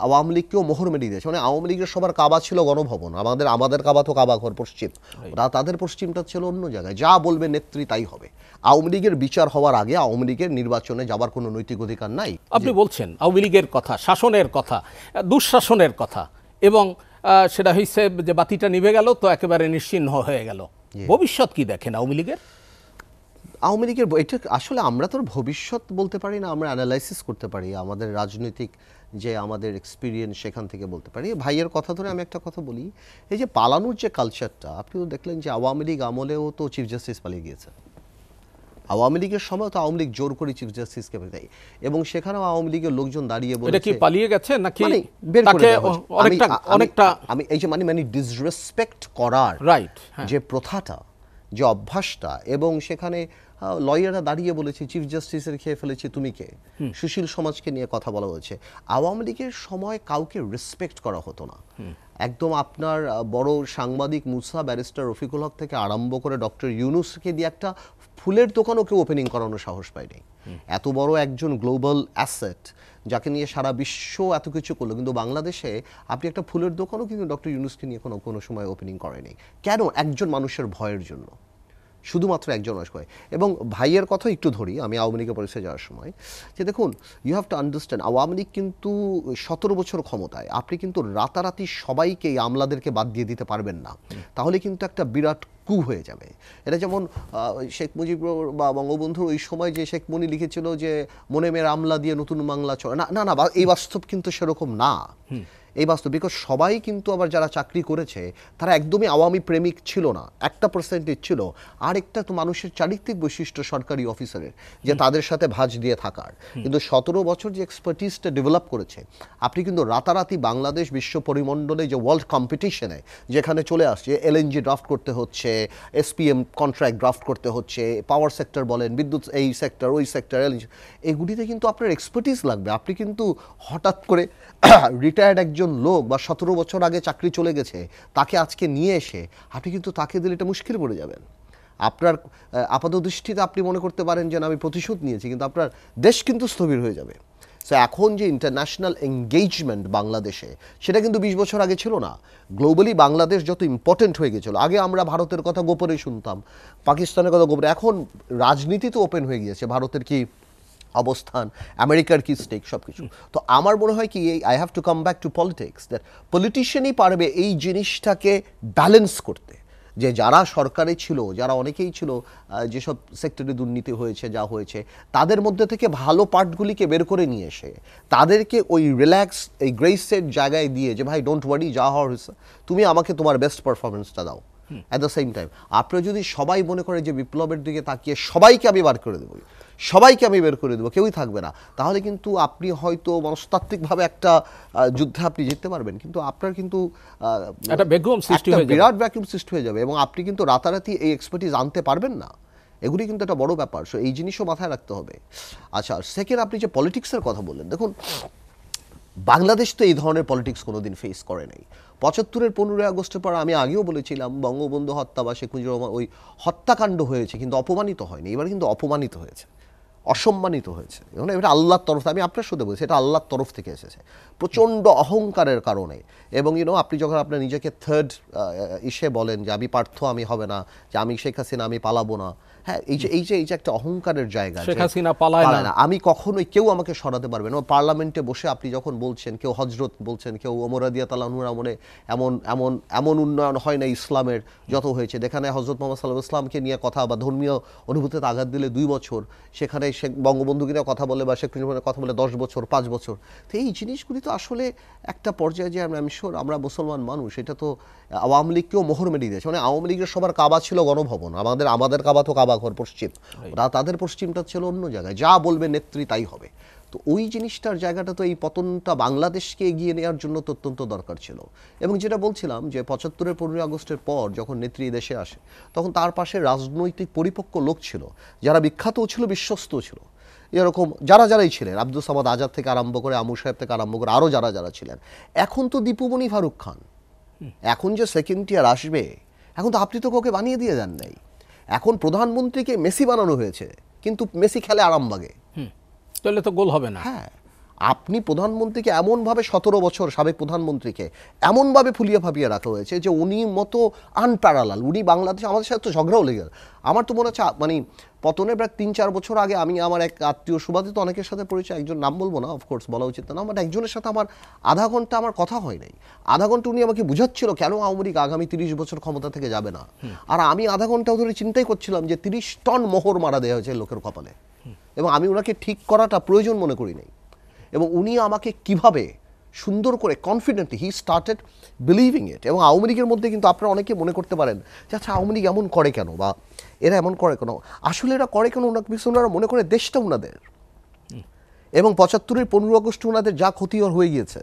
আওয়ামী লীগকেও মোহর মেরিয়ে দিয়েছে। মানে আওয়ামী লীগের সবার কাবা ছিল গণভবন, আমাদের কাবা তো কাবা ঘর পশ্চিম, তাদের পশ্চিমটা ছিল অন্য জায়গায়। যা বলবে নেত্রী তাই হবে। আওয়ামী লীগের বিচার হওয়ার আগে আওয়ামী লীগের নির্বাচনে যাবার কোনো নৈতিক অধিকার নাই। আপনি বলছেন আওয়ামী লীগের কথা, শাসনের কথা, দুঃশাসনের কথা, এবং সেটা হয়েছে যে বাতিটা নিভে গেল তো একেবারে নিশ্চিহ্ন হয়ে গেল। ভবিষ্যৎ কি দেখেন আওয়ামী লীগের? আওয়ামী লীগের এটা আসলে আমরা তো ভবিষ্যৎ বলতে পারি না, আমরা অ্যানালাইসিস করতে পারি আমাদের রাজনৈতিক যে আমাদের এক্সপিরিয়েন্স সেখান থেকে বলতে পারি। ভাইয়ের কথা ধরে আমি একটা কথা বলি, এই যে পালানোর যে কালচারটা, আপনিও দেখলেন যে আওয়ামী লীগ আমলেও তো চিফ জাস্টিস পালিয়ে গিয়েছে। আওয়ামী লীগের সময় তো আওয়ামী লীগ জোর করে চিফ জাস্টিসকে দেয়, এবং সেখানেও আওয়ামী লীগের লোকজন দাঁড়িয়ে বলে কি পালিয়ে গেছে নাকি তাকে অনেকটা আমি এই যে মানে ডিসরেসপেক্ট করার রাইট যে প্রথাটা, যে অভ্যাসটা, এবং সেখানে লয়াররা দাঁড়িয়ে বলেছে চিফ জাস্টিসের খেয়ে ফেলেছে তুমি কে, সুশীল সমাজকে নিয়ে কথা বলা হয়েছে। আওয়ামী লীগের সময় কাউকে রেসপেক্ট করা হতো না। একদম আপনার বড় সাংবাদিক মুসা, ব্যারিস্টার রফিকুল হক থেকে আরম্ভ করে ডক্টর ইউনুসকে দিয়ে একটা ফুলের দোকানও কেউ ওপেনিং করানোর সাহস পায়নি। এত বড় একজন গ্লোবাল অ্যাসেট যাকে নিয়ে সারা বিশ্ব এত কিছু করলো, কিন্তু বাংলাদেশে আপনি একটা ফুলের দোকানও কিন্তু ডক্টর ইউনুসকে নিয়ে কোনো সময় ওপেনিং করেনি। কেন? একজন মানুষের ভয়ের জন্য, শুধুমাত্র একজন মানুষ করে। এবং ভাইয়ের কথা একটু ধরি, আমি আওয়ামী লীগের পরিচয় যাওয়ার সময়, যে দেখুন you have to understand Awami League কিন্তু 17 বছর ক্ষমতায়, আপনি কিন্তু রাতারাতি সবাইকে আমলাদেরকে বাদ দিয়ে দিতে পারবেন না, তাহলে কিন্তু একটা বিরাট কু হয়ে যাবে। এটা যেমন শেখ মুজিবুর বা বঙ্গবন্ধুর ওই সময় যে শেখ মনি লিখেছিল যে মনে মেয়ের আমলা দিয়ে নতুন বাংলা চলে না, না না, এই বাস্তব কিন্তু সেরকম না। এই বাস্তব, বিকজ সবাই কিন্তু আবার যারা চাকরি করেছে তারা একদমই আওয়ামী প্রেমিক ছিল না, 1% ছিল। আর একটা তো মানুষের চারিত্রিক বৈশিষ্ট্য সরকারি অফিসারের, যে তাদের সাথে ভাঁজ দিয়ে থাকার। কিন্তু 17 বছর যে এক্সপার্টিসটা ডেভেলপ করেছে, আপনি কিন্তু রাতারাতি বাংলাদেশ বিশ্ব পরিমণ্ডলে যে ওয়ার্ল্ড কম্পিটিশনে যেখানে চলে আসছে, এলএনজি ড্রাফট করতে হচ্ছে, এসপিএম কন্ট্রাক্ট ড্রাফট করতে হচ্ছে, পাওয়ার সেক্টর বলেন, বিদ্যুৎ এই সেক্টর ওই সেক্টর, এলএনজি, এগুলিতে কিন্তু আপনার এক্সপার্টিস লাগবে। আপনি কিন্তু হঠাৎ করে রিটায়ার্ড একজন লোক বা 17 বছর আগে চাকরি চলে গেছে তাকে আজকে নিয়ে এসে আপনি কিন্তু তাকে দিলে এটা মুশকিল পড়ে যাবেন। আপনার আপাত দৃষ্টিতে আপনি মনে করতে পারেন যে আমি প্রতিশোধ নিয়েছি, কিন্তু আপনার দেশ কিন্তু স্থবির হয়ে যাবে। সো এখন যে ইন্টারন্যাশনাল এঙ্গেজমেন্ট বাংলাদেশে, সেটা কিন্তু 20 বছর আগে ছিল না। গ্লোবালি বাংলাদেশ যত ইম্পর্টেন্ট হয়ে গেছিল, আগে আমরা ভারতের কথা গোপনে শুনতাম, পাকিস্তানের কথা গোপনে, এখন রাজনীতি তো ওপেন হয়ে গিয়েছে, ভারতের কি অবস্থান, আমেরিকার কি স্টেক, সব কিছু। তো আমার মনে হয় কি, I have to come back to politics, that পলিটিশিয়ানই পারবে এই জিনিসটাকে ব্যালেন্স করতে, যে যারা সরকারে ছিল, যারা অনেকেই ছিল, যেসব সেক্টরে দুর্নীতি হয়েছে, যা হয়েছে, তাদের মধ্যে থেকে ভালো পার্টগুলিকে বের করে নিয়ে এসে তাদেরকে ওই রিল্যাক্স, এই গ্রেসের জায়গায় দিয়ে, যে ভাই ডোন্ট ওয়ারি, যা হওয়ার হয়েছে তুমি আমাকে তোমার বেস্ট পারফরমেন্সটা দাও। অ্যাট দ্য সেম টাইম আপনারা যদি সবাই মনে করে যে বিপ্লবের দিকে তাকিয়ে সবাইকে আমি বার করে দেবো, সবাইকে আমি বের করে দেবো, কেউই থাকবে না, তাহলে কিন্তু আপনি হয়তো মনস্তাত্ত্বিকভাবে একটা যুদ্ধে আপনি জিততে পারবেন, কিন্তু আপনার কিন্তু একটা বিরাট ভ্যাকুয়াম সৃষ্টি হয়ে যাবে, এবং আপনি কিন্তু রাতারাতি এই এক্সপার্টিস আনতে পারবেন না। এগুলি কিন্তু একটা বড় ব্যাপার। সো এই জিনিসও মাথায় রাখতে হবে। আচ্ছা, সেকেন্ড, আপনি যে পলিটিক্সের কথা বললেন, দেখুন বাংলাদেশ তো এই ধরনের পলিটিক্স কোনোদিন ফেস করে নাই। 75-এর 15ই আগস্টের পর আমি আগেও বলেছিলাম, বঙ্গবন্ধু হত্যা বা শেখ মুজিবুর রহমান ওই হত্যাকাণ্ড হয়েছে, কিন্তু অপমানিত হয়নি। এবার কিন্তু অপমানিত হয়েছে, অসম্মানিত হয়েছে। এবং এটা আল্লাহর তরফ, আমি আপনার সাথে বলছি, এটা আল্লাহর তরফ থেকে এসেছে প্রচণ্ড অহংকারের কারণে। এবং আপনি যখন আপনার নিজেকে থার্ড ইসে বলেন যে আমি পার্থ, আমি হবে না, যে আমি শেখ হাসিনা, আমি পালাবো না, হ্যাঁ, এই যে একটা অহংকারের জায়গা, শেখ হাসিনা পালায় না, আমি কখনোই, কেউ আমাকে সরাতে পারবে না। পার্লামেন্টে বসে আপনি যখন বলছেন, কেউ হজরত বলছেন, কেউ ওমর রাদিয়াল্লাহু আনহুর আমলে এমন উন্নয়ন হয় না ইসলামের যত হয়েছে, যেখানে হজরত মুহাম্মদ সাল্লাল্লাহু আলাইহি ওয়াসাল্লামকে নিয়ে কথা বা ধর্মীয় অনুভূতিতে আঘাত দিলে 2 বছর, সেখানে শেখ বঙ্গবন্ধুকে নিয়ে কথা বলে বা শেখ মুজিবের কথা বলে 10 বছর, 5 বছর। তো এই জিনিসগুলি তো আসলে একটা পর্যায়ে যে আমি শিওর আমরা মুসলমান মানুষ, এটা তো আওয়ামী লীগকেও মোহর মেরিয়ে দিয়েছে। মানে আওয়ামী লীগের সবার কাবা ছিল গণভবন, আমাদের কাবা তো কাবা ঘর পশ্চিম, তাদের পশ্চিমটা ছিল অন্য জায়গায়, যা বলবে নেত্রী তাই হবে। তো ওই জিনিসটার জায়গাটা তো এই পতনটা বাংলাদেশকে এগিয়ে নেওয়ার জন্য তো অত্যন্ত দরকার ছিল। এবং যেটা বলছিলাম যে 75-এর 15ই আগস্টের পর যখন নেত্রী দেশে আসে, তখন তার পাশে রাজনৈতিক পরিপক্ক লোক ছিল, যারা বিখ্যাতও ছিল, বিশ্বস্তও ছিল। এরকম যারাই ছিলেন, আব্দুল সামাদ আজাদ থেকে আরম্ভ করে, আমু সাহেব থেকে আরম্ভ করে, আরও যারা ছিলেন। এখন তো দীপুমণি ফারুক খান, এখন যে সেকেন্ড ইয়ার আসবে, এখন তো আপনি তো কাউকে বানিয়ে দিয়ে যান নাই। এখন প্রধানমন্ত্রীকে মেসি বানানো হয়েছে, কিন্তু মেসি খেলে আরামবাগে, তাহলে তো গোল হবে না। হ্যাঁ, আপনি প্রধানমন্ত্রীকে এমনভাবে 17 বছর সাবেক প্রধানমন্ত্রীকে এমনভাবে ফুলিয়ে ফাঁপিয়ে রাখা হয়েছে যে উনি মতো আনপ্যারালাল, উনি বাংলাদেশে আমাদের সাথে তো ঝগড়াও লেগে গেল। আমার তো মনে হচ্ছে মানে পতনের প্রায় 3-4 বছর আগে আমি আমার এক আত্মীয় সুবাদে তো অনেকের সাথে পরিচয়, একজন নাম বলবো না, অফকোর্স বলা উচিত না, বাট একজনের সাথে আমার আধা ঘন্টা আমার কথা হয় নাই। আধা ঘন্টা উনি আমাকে বুঝাচ্ছিল কেন আওয়ামী লীগ আগামী 30 বছর ক্ষমতা থেকে যাবে না, আর আমি আধা ঘন্টা ধরে চিন্তাই করছিলাম যে 30 টন মোহর মারা দেওয়া হয়েছে লোকের কপালে, এবং আমি ওনাকে ঠিক করাটা প্রয়োজন মনে করি নাই। এবং উনি আমাকে কিভাবে সুন্দর করে কনফিডেন্টলি হি স্টার্টেড বিলিভিং ইট। এবং আওয়ামী লীগের মধ্যে কিন্তু আপনারা অনেকে মনে করতে পারেন যে আচ্ছা আওয়ামী লীগ এমন করে কেন, বা এরা এমন করে কেন, আসলে এরা করে কেন ওনারা মনে করে দেশটা ওনাদের, এবং 75-এর 15 আগস্ট ওনাদের যা ক্ষতি হয়ে গিয়েছে,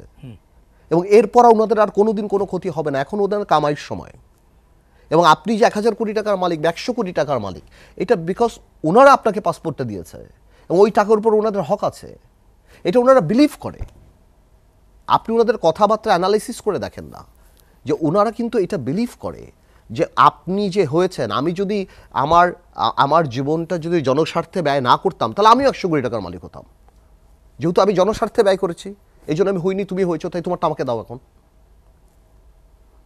এবং এরপর ওনাদের আর কোনোদিন কোনো ক্ষতি হবে না, এখন ওদের কামাইয়ের সময়। এবং আপনি যে 1000 কোটি টাকার মালিক, 100 কোটি টাকার মালিক, এটা বিকজ ওনারা আপনাকে পাসপোর্টটা দিয়েছে এবং ওই টাকার উপর ওনাদের হক আছে, এটা ওনারা বিলিভ করে। আপনি ওনাদের কথাবার্তা অ্যানালাইসিস করে দেখেন না যে ওনারা কিন্তু এটা বিলিভ করে যে আপনি যে হয়েছেন, আমি যদি আমার জীবনটা যদি জনস্বার্থে ব্যয় না করতাম তাহলে আমিও 100 কোটি টাকার মালিক হতাম। যেহেতু আমি জনস্বার্থে ব্যয় করেছি এই জন্য আমি হইনি, তুমি হয়েছো, তাই তোমারটা আমাকে দাও এখন।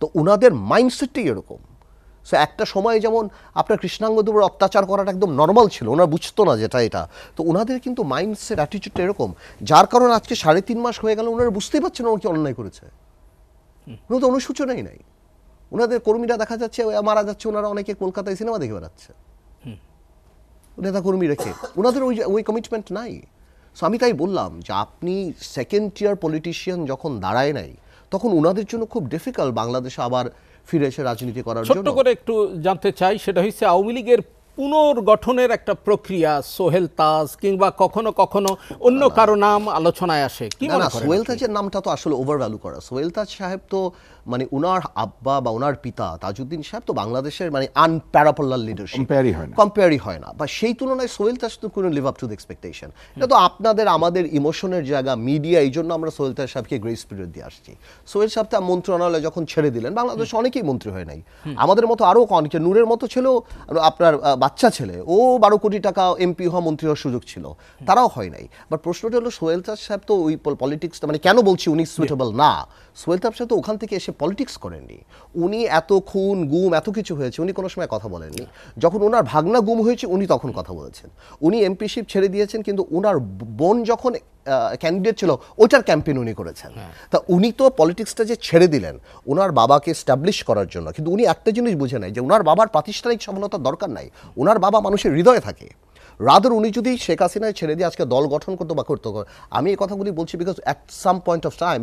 তো ওনাদের মাইন্ডসেটটাই এরকম। সো একটা সময় যেমন আপনার কৃষ্ণাঙ্গদের উপর অত্যাচার করাটা একদম নর্মাল ছিল, ওনারা বুঝতো না যেটা এটা, তো ওনাদের কিন্তু মাইন্ডসেট অ্যাটিটিউডটা এরকম, যার কারণে আজকে 3.5 মাস হয়ে গেল ওনারা বুঝতেই পারছেন ওরা কি অন্যায় করেছে, ওনার তো অনুসূচনাই নাই। ওনাদের কর্মীরা দেখা যাচ্ছে মারা যাচ্ছে, ওনারা অনেকে কলকাতায় সিনেমা দেখে বেড়াচ্ছে নেতা কর্মী রেখে, ওনাদের ওই কমিটমেন্ট নাই। সো আমি তাই বললাম যে আপনি সেকেন্ড টিয়ার পলিটিশিয়ান যখন দাঁড়ায় নাই তখন ওনাদের জন্য খুব ডিফিকাল্ট বাংলাদেশে আবার ফিরে এসে রাজনীতি করার জন্য। ছোট্ট করে একটু জানতে চাই, সেটা হচ্ছে আওয়ামী লীগের পুনর্গঠনের একটা প্রক্রিয়া, সোহেল তাজ কিংবা কখনো কখনো অন্য কারো নাম আলোচনায় আসে, কি মনে করেন? সোহেল তাজের নামটা তো আসলে ওভার ভ্যালু করা। সোহেল তাজ সাহেব তো মানে ওনার আব্বা বা ওনার পিতা তাজউদ্দিন সাহেব তো বাংলাদেশের মানে আনপ্যারাপেলার লিডারশিপ, কম্পেয়ারই হয় না, বা সেই তুলনায় সোহেল তাজ তো কোনো live up to the expectation. এটা তো আপনাদের আমাদের ইমোশনের জায়গা মিডিয়া, এই জন্য আমরা সোহেল তাজ সাহেবকে গ্রেস পিরিয়ড দিয়ে আসছি। সোহেল সাহেব তার মন্ত্রণালয় যখন ছেড়ে দিলেন, বাংলাদেশে অনেকেই মন্ত্রী হয় নাই, আমাদের মতো আরও অনেকে, নূরের মতো ছিল আপনার বাচ্চা ছেলে, ও 12 কোটি টাকা এমপি হওয়া, মন্ত্রী হওয়ার সুযোগ ছিল, তারাও হয় নাই। বাট প্রশ্নটা হলো সোহেল তাজ সাহেব তো ওই পলিটিক্সটা, মানে কেন বলছি উনি সুইটেবল না, সোহেল তাজ সাহেব তো ওখান থেকে এসে পলিটিক্স করেননি। উনি এত খুন গুম এত কিছু হয়েছে, উনি কোনো সময় কথা বলেননি। যখন ওনার ভাগনা গুম হয়েছে উনি তখন কথা বলেছেন। উনি এমপিশিপ ছেড়ে দিয়েছেন, কিন্তু ওনার বোন যখন ক্যান্ডিডেট ছিল ওইটার ক্যাম্পেইন উনি করেছেন। তা উনি তো পলিটিক্সটা যে ছেড়ে দিলেন ওনার বাবাকে স্টাবলিশ করার জন্য, কিন্তু উনি একটা জিনিস বুঝে নাই যে ওনার বাবার প্রাতিষ্ঠানিক সফলতার দরকার নাই, ওনার বাবা মানুষের হৃদয়ে থাকে। রাদার উনি যদি শেখ হাসিনায় ছেড়ে দিয়ে আজকে দল গঠন করতো বা করতো, আমি এই কথাগুলি বলছি because at some point of time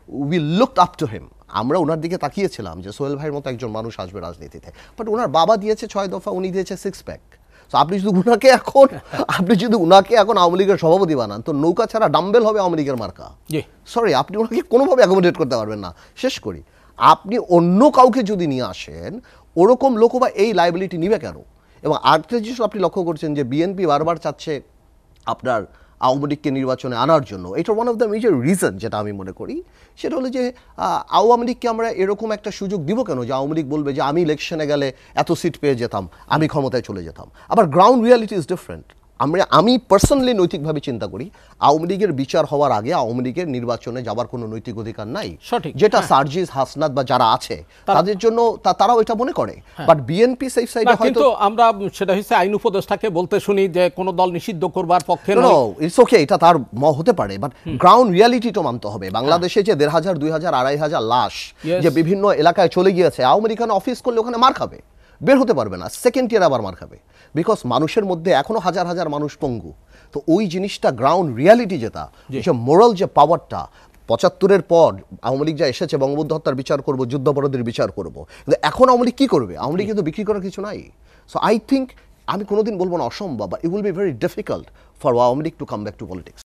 we looked up to him, আমরা ওনার দিকে তাকিয়েছিলাম যে সোহেল ভাইয়ের মতো একজন মানুষ আসবে রাজনীতিতে। বাট ওনার বাবা দিয়েছে 6 দফা, উনি দিয়েছে 6 প্যাক। তো আপনি যদি উনাকে এখন আওয়ামী লীগের সভাপতি বানান তো নৌকা ছাড়া ডাম্বেল হবে আওয়ামী লীগের মার্কা। সরি, আপনি ওনাকে কোনোভাবে অ্যাকোমোডেট করতে পারবেন না। শেষ করি, আপনি অন্য কাউকে যদি নিয়ে আসেন ওরকম লোক বা এই লাইবিলিটি নিবে কেন? এবং আরেকটা জিনিস আপনি লক্ষ্য করছেন যে বিএনপি বারবার চাচ্ছে আপনার আওয়ামী লীগকে নির্বাচনে আনার জন্য। এটা one of the major reason যেটা আমি মনে করি, সেটা হলো যে আওয়ামী লীগকে আমরা এরকম একটা সুযোগ দিব কেন যে আওয়ামী লীগ বলবে যে আমি ইলেকশনে গেলে এত সিট পেয়ে যেতাম, আমি ক্ষমতায় চলে যেতাম। আবার গ্রাউন্ড রিয়ালিটি ইজ ডিফারেন্ট। আমি পার্সোনালি নৈতিকভাবে চিন্তা করি আওয়ামী লীগের বিচার হওয়ার আগে আওয়ামী লীগের নির্বাচনে যাবার কোনো নৈতিক অধিকার নাই, যেটা সার্জিস হাসনাত বা যারা আছে তাদের জন্য তারাও এটা মনে করে। বাট বিএনপি সেই সাইডে হয়তো আমরা সেটা হচ্ছে আইন উপদেষ্টাকে বলতে শুনি যে কোন দল নিষিদ্ধ করবার পক্ষে নয়। ইটস ওকে, এটা তার হতে পারে, বাট গ্রাউন্ড রিয়ালিটি তো মানতে হবে। বাংলাদেশে যে 1500, 2000, 2500 লাশ যে বিভিন্ন এলাকায় চলে গিয়েছে, আওয়ামী লীগ অফিস করলে ওখানে মার খাবে, বের হতে পারবে না, সেকেন্ড ইয়ার আবার মার খাবে, বিকজ মানুষের মধ্যে এখনো হাজার হাজার মানুষ পঙ্গু। তো ওই জিনিসটা গ্রাউন্ড রিয়ালিটি যেটা, যে মোরাল যে পাওয়ারটা, 75-এর পর আওয়ামী লীগ যা এসেছে বঙ্গবন্ধু হত্যার বিচার করবো, যুদ্ধাপরাধীর বিচার করবো, কিন্তু এখন আওয়ামী লীগ কী করবে? আওয়ামী লীগ কিন্তু বিক্রি করার কিছু নাই। সো আই থিঙ্ক, আমি কোনোদিন বলবো না অসম্ভব, but it will be very difficult for Awami League to come back to politics.